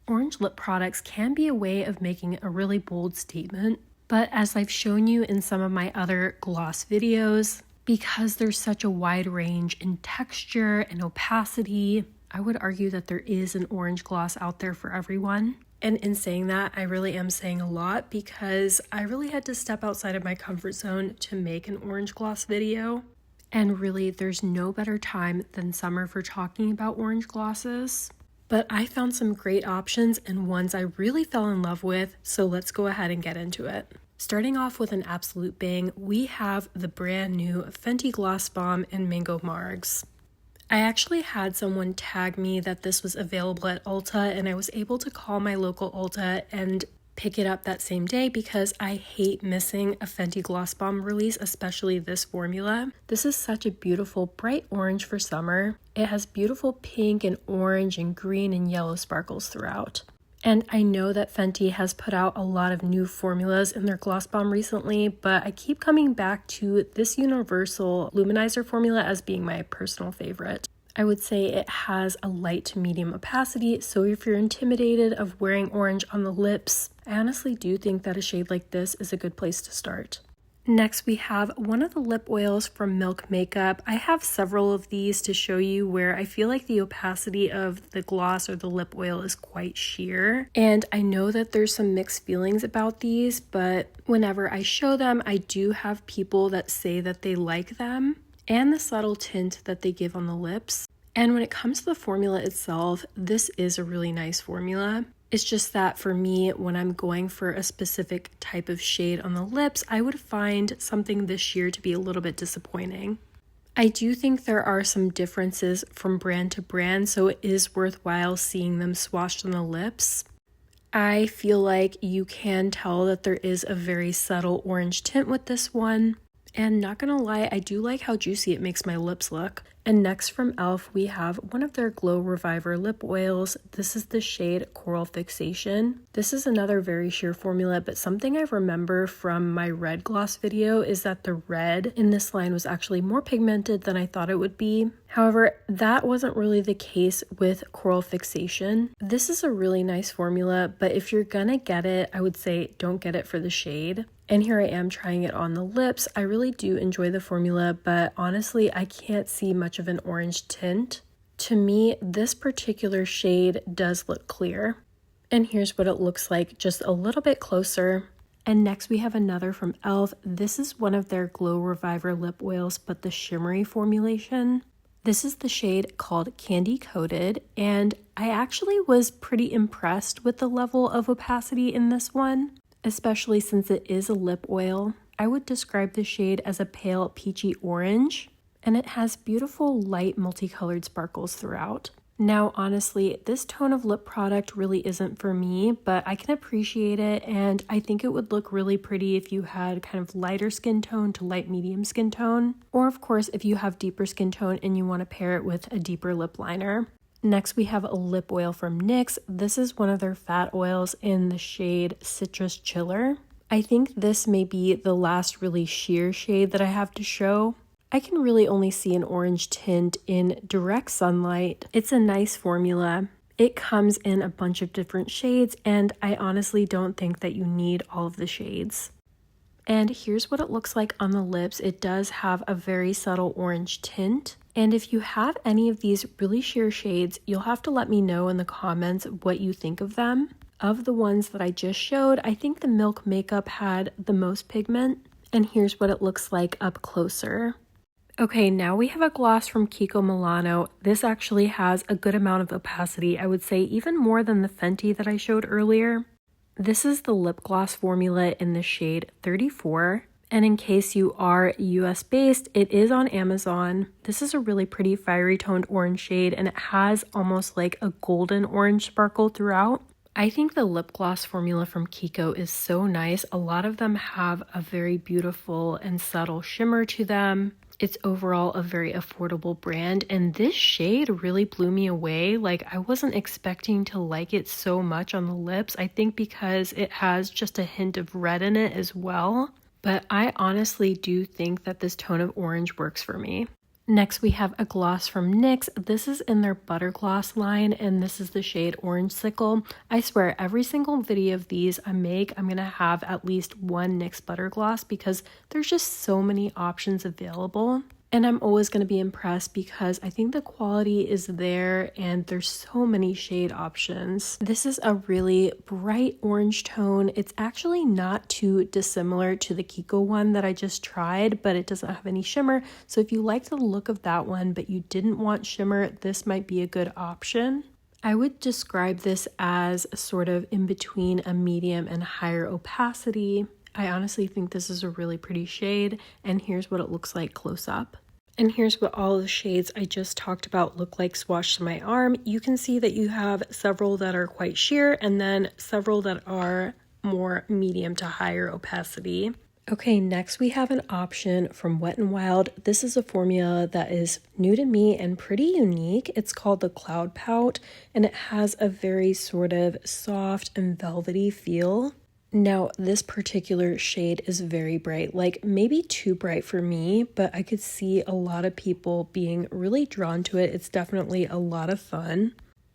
Orange lip products can be a way of making a really bold statement, but as I've shown you in some of my other gloss videos, because there's such a wide range in texture and opacity, I would argue that there is an orange gloss out there for everyone. And in saying that, I really am saying a lot because I really had to step outside of my comfort zone to make an orange gloss video. And really, there's no better time than summer for talking about orange glosses. But I found some great options and ones I really fell in love with, so let's go ahead and get into it. Starting off with an absolute bang, we have the brand new Fenty Gloss Bomb in Mango Margs. I actually had someone tag me that this was available at Ulta, and I was able to call my local Ulta and pick it up that same day because I hate missing a Fenty Gloss Bomb release, especially this formula. This is such a beautiful bright orange for summer. It has beautiful pink and orange and green and yellow sparkles throughout. And I know that Fenty has put out a lot of new formulas in their Gloss Bomb recently, but I keep coming back to this Universal Luminizer formula as being my personal favorite. I would say it has a light to medium opacity, so if you're intimidated of wearing orange on the lips, I honestly do think that a shade like this is a good place to start. Next, we have one of the lip oils from Milk Makeup. I have several of these to show you where I feel like the opacity of the gloss or the lip oil is quite sheer. And I know that there's some mixed feelings about these, but whenever I show them, I do have people that say that they like them and the subtle tint that they give on the lips. And when it comes to the formula itself, this is a really nice formula. It's just that for me, when I'm going for a specific type of shade on the lips, I would find something this year to be a little bit disappointing. I do think there are some differences from brand to brand, so it is worthwhile seeing them swatched on the lips. I feel like you can tell that there is a very subtle orange tint with this one. And not gonna lie, I do like how juicy it makes my lips look. And next from E.L.F, we have one of their Glow Reviver lip oils. This is the shade Coral Fixation. This is another very sheer formula, but something I remember from my red gloss video is that the red in this line was actually more pigmented than I thought it would be. However, that wasn't really the case with Coral Fixation. This is a really nice formula, but if you're gonna get it, I would say don't get it for the shade. And here I am trying it on the lips. I really do enjoy the formula, but honestly, I can't see much of an orange tint. To me, this particular shade does look clear. And here's what it looks like just a little bit closer. And next we have another from E.L.F. This is one of their Glow Reviver lip oils, but the shimmery formulation. This is the shade called Candy Coated, and I actually was pretty impressed with the level of opacity in this one, especially since it is a lip oil. I would describe the shade as a pale peachy orange, and it has beautiful light multicolored sparkles throughout. Now, honestly, this tone of lip product really isn't for me, but I can appreciate it, and I think it would look really pretty if you had kind of lighter skin tone to light medium skin tone, or of course if you have deeper skin tone and you want to pair it with a deeper lip liner. Next, we have a lip oil from NYX. This is one of their fat oils in the shade Citrus Chiller. I think this may be the last really sheer shade that I have to show. I can really only see an orange tint in direct sunlight. It's a nice formula. It comes in a bunch of different shades, and I honestly don't think that you need all of the shades. And here's what it looks like on the lips. It does have a very subtle orange tint. And if you have any of these really sheer shades, you'll have to let me know in the comments what you think of them. Of the ones that I just showed, I think the Milk Makeup had the most pigment. And here's what it looks like up closer. Okay, now we have a gloss from Kiko Milano. This actually has a good amount of opacity. I would say even more than the Fenty that I showed earlier. This is the lip gloss formula in the shade 34. And in case you are US based, it is on Amazon. This is a really pretty fiery toned orange shade, and it has almost like a golden orange sparkle throughout. I think the lip gloss formula from Kiko is so nice. A lot of them have a very beautiful and subtle shimmer to them. It's overall a very affordable brand, and this shade really blew me away. Like, I wasn't expecting to like it so much on the lips. I think because it has just a hint of red in it as well. But I honestly do think that this tone of orange works for me. Next, we have a gloss from NYX. This is in their Butter Gloss line, and this is the shade Orange Sickle. I swear, every single video of these I make, I'm going to have at least one NYX Butter Gloss because there's just so many options available. And I'm always going to be impressed because I think the quality is there and there's so many shade options. This is a really bright orange tone. It's actually not too dissimilar to the Kiko one that I just tried, but it doesn't have any shimmer. So if you like the look of that one, but you didn't want shimmer, this might be a good option. I would describe this as sort of in between a medium and higher opacity. I honestly think this is a really pretty shade, and here's what it looks like close up. And here's what all the shades I just talked about look like swatched to my arm. You can see that you have several that are quite sheer and then several that are more medium to higher opacity. Okay, next we have an option from Wet n Wild. This is a formula that is new to me and pretty unique. It's called the Cloud Pout, and it has a very sort of soft and velvety feel. Now, this particular shade is very bright, like maybe too bright for me, but I could see a lot of people being really drawn to it. It's definitely a lot of fun.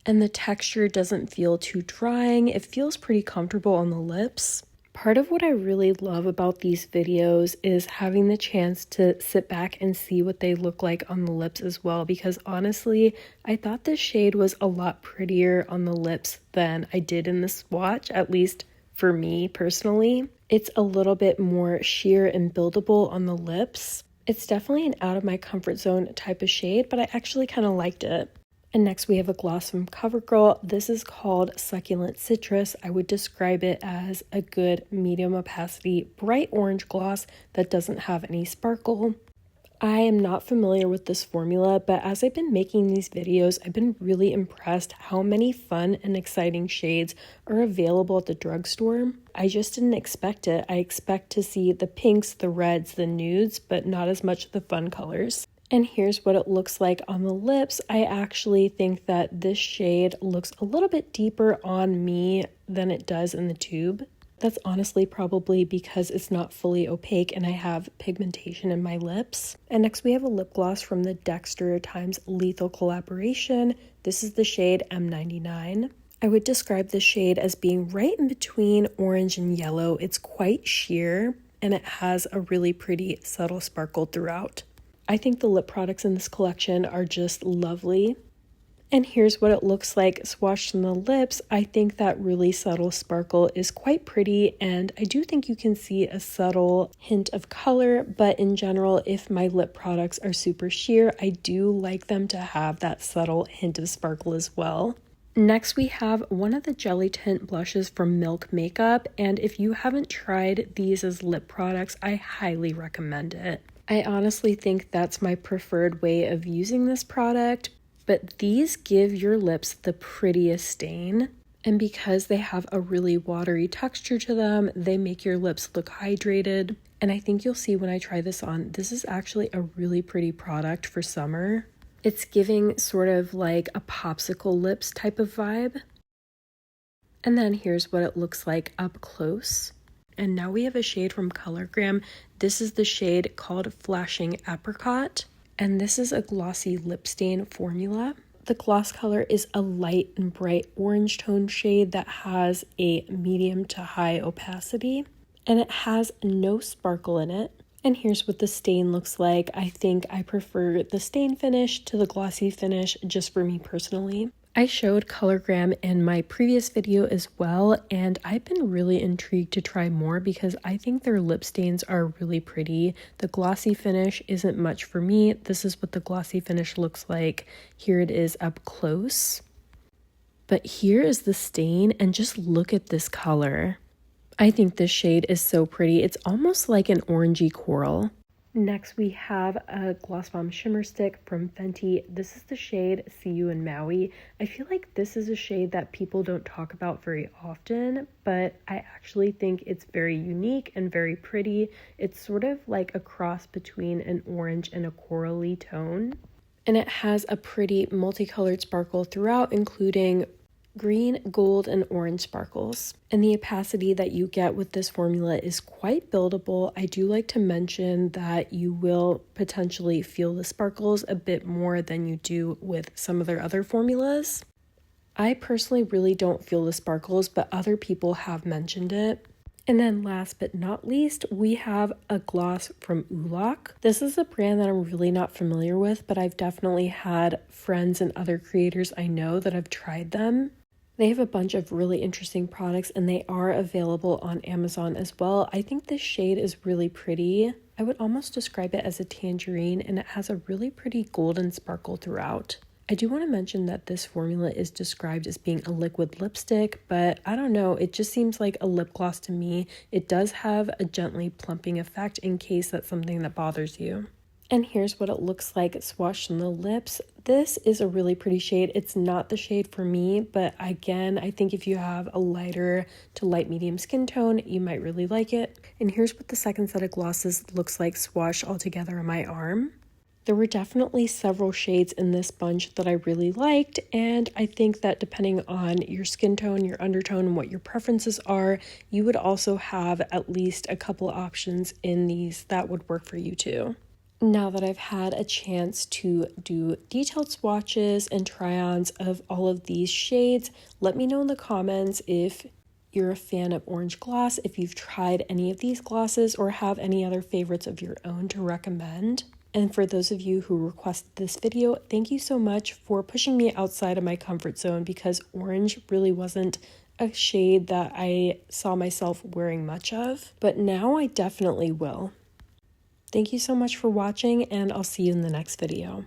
And the texture doesn't feel too drying. It feels pretty comfortable on the lips. Part of what I really love about these videos is having the chance to sit back and see what they look like on the lips as well, because honestly, I thought this shade was a lot prettier on the lips than I did in the swatch, at least for me personally. It's a little bit more sheer and buildable on the lips. It's definitely an out of my comfort zone type of shade, but I actually kind of liked it. And next we have a gloss from CoverGirl. This is called Succulent Citrus. I would describe it as a good medium opacity bright orange gloss that doesn't have any sparkle. I am not familiar with this formula, but as I've been making these videos, I've been really impressed how many fun and exciting shades are available at the drugstore. I just didn't expect it. I expect to see the pinks, the reds, the nudes, but not as much the fun colors. And here's what it looks like on the lips. I actually think that this shade looks a little bit deeper on me than it does in the tube. That's honestly probably because it's not fully opaque and I have pigmentation in my lips. And next we have a lip gloss from the Dexter x Lethal collaboration. This is the shade M99. I would describe this shade as being right in between orange and yellow. It's quite sheer and it has a really pretty subtle sparkle throughout. I think the lip products in this collection are just lovely. And here's what it looks like swatched on the lips. I think that really subtle sparkle is quite pretty, and I do think you can see a subtle hint of color, but in general, if my lip products are super sheer, I do like them to have that subtle hint of sparkle as well. Next, we have one of the Jelly Tint blushes from Milk Makeup, and if you haven't tried these as lip products, I highly recommend it. I honestly think that's my preferred way of using this product, but these give your lips the prettiest stain. And because they have a really watery texture to them, they make your lips look hydrated. And I think you'll see when I try this on, this is actually a really pretty product for summer. It's giving sort of like a popsicle lips type of vibe. And then here's what it looks like up close. And now we have a shade from Colorgram. This is the shade called Flashing Apricot. And this is a glossy lip stain formula. The gloss color is a light and bright orange tone shade that has a medium to high opacity. And it has no sparkle in it. And here's what the stain looks like. I think I prefer the stain finish to the glossy finish just for me personally. I showed Colorgram in my previous video as well, and I've been really intrigued to try more because I think their lip stains are really pretty. The glossy finish isn't much for me. This is what the glossy finish looks like. Here it is up close. But here is the stain, and just look at this color. I think this shade is so pretty. It's almost like an orangey coral. Next, we have a Gloss Bomb Shimmer Stick from Fenty. This is the shade See You in Maui. I feel like this is a shade that people don't talk about very often, but I actually think it's very unique and very pretty. It's sort of like a cross between an orange and a corally tone. And it has a pretty multicolored sparkle throughout, including green, gold, and orange sparkles. And the opacity that you get with this formula is quite buildable. I do like to mention that you will potentially feel the sparkles a bit more than you do with some of their other formulas. I personally really don't feel the sparkles, but other people have mentioned it. And then last but not least, we have a gloss from E.L.F. This is a brand that I'm really not familiar with, but I've definitely had friends and other creators I know that have tried them. They have a bunch of really interesting products and they are available on Amazon as well. I think this shade is really pretty. I would almost describe it as a tangerine, and it has a really pretty golden sparkle throughout. I do want to mention that this formula is described as being a liquid lipstick, but I don't know, it just seems like a lip gloss to me. It does have a gently plumping effect in case that's something that bothers you. And here's what it looks like swatched on the lips. This is a really pretty shade. It's not the shade for me, but again, I think if you have a lighter to light medium skin tone, you might really like it. And here's what the second set of glosses looks like swatched all together on my arm. There were definitely several shades in this bunch that I really liked, and I think that depending on your skin tone, your undertone, and what your preferences are, you would also have at least a couple options in these that would work for you too. Now that I've had a chance to do detailed swatches and try-ons of all of these shades, let me know in the comments if you're a fan of orange gloss, if you've tried any of these glosses, or have any other favorites of your own to recommend. And for those of you who requested this video, thank you so much for pushing me outside of my comfort zone, because orange really wasn't a shade that I saw myself wearing much of, but now I definitely will. Thank you so much for watching, and I'll see you in the next video.